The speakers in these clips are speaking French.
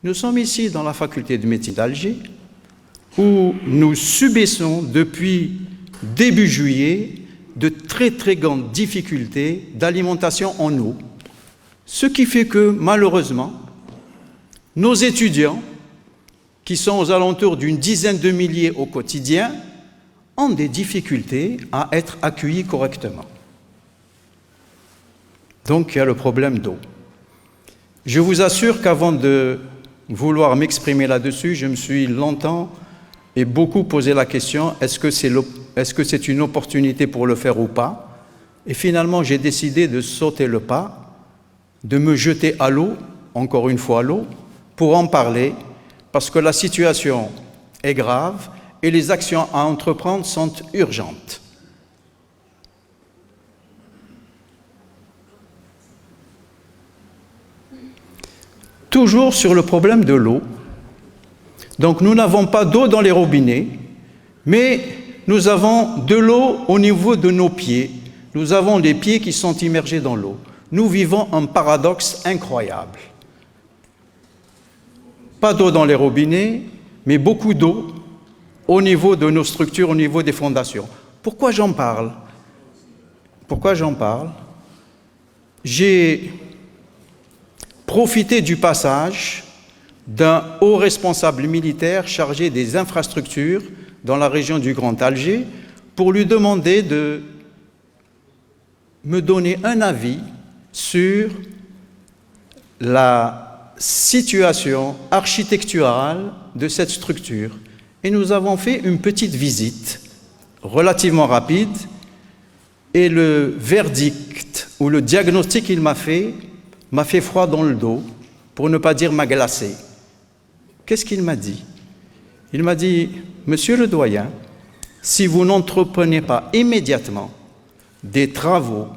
Nous sommes ici dans la faculté de médecine d'Alger, où nous subissons depuis début juillet de très très grandes difficultés d'alimentation en eau, ce qui fait que malheureusement, nos étudiants, qui sont aux alentours d'une dizaine de milliers au quotidien, ont des difficultés à être accueillis correctement. Donc il y a le problème d'eau. Je vous assure qu'avant de vouloir m'exprimer là-dessus, je me suis longtemps et beaucoup posé la question, est-ce que c'est une opportunité pour le faire ou pas? Et finalement, j'ai décidé de sauter le pas, de me jeter à l'eau, encore une fois à l'eau, pour en parler, parce que la situation est grave et les actions à entreprendre sont urgentes. Toujours sur le problème de l'eau. Donc nous n'avons pas d'eau dans les robinets, mais nous avons de l'eau au niveau de nos pieds. Nous avons les pieds qui sont immergés dans l'eau. Nous vivons un paradoxe incroyable. Pas d'eau dans les robinets, mais beaucoup d'eau au niveau de nos structures, au niveau des fondations. Pourquoi j'en parle? J'ai profité du passage d'un haut responsable militaire chargé des infrastructures dans la région du Grand Alger pour lui demander de me donner un avis sur la situation architecturale de cette structure. Et nous avons fait une petite visite relativement rapide et le verdict ou le diagnostic qu'il m'a fait froid dans le dos, pour ne pas dire m'a glacé. Qu'est-ce qu'il m'a dit? Il m'a dit, Monsieur le doyen, si vous n'entreprenez pas immédiatement des travaux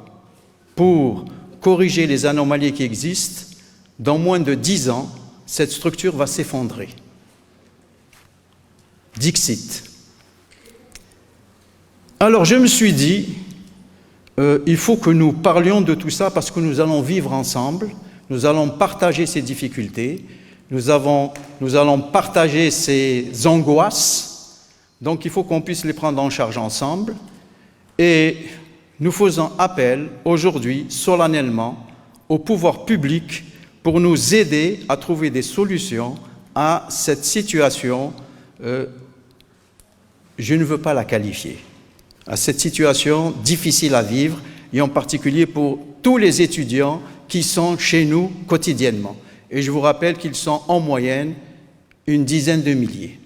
pour corriger les anomalies qui existent, dans moins de 10 ans, cette structure va s'effondrer. Dixit. Alors je me suis dit, il faut que nous parlions de tout ça parce que nous allons vivre ensemble, nous allons partager ces difficultés, nous allons partager ces angoisses, donc il faut qu'on puisse les prendre en charge ensemble. Et nous faisons appel aujourd'hui, solennellement, au pouvoir public pour nous aider à trouver des solutions à cette situation, je ne veux pas la qualifier, à cette situation difficile à vivre, et en particulier pour tous les étudiants qui sont chez nous quotidiennement. Et je vous rappelle qu'ils sont en moyenne une dizaine de milliers.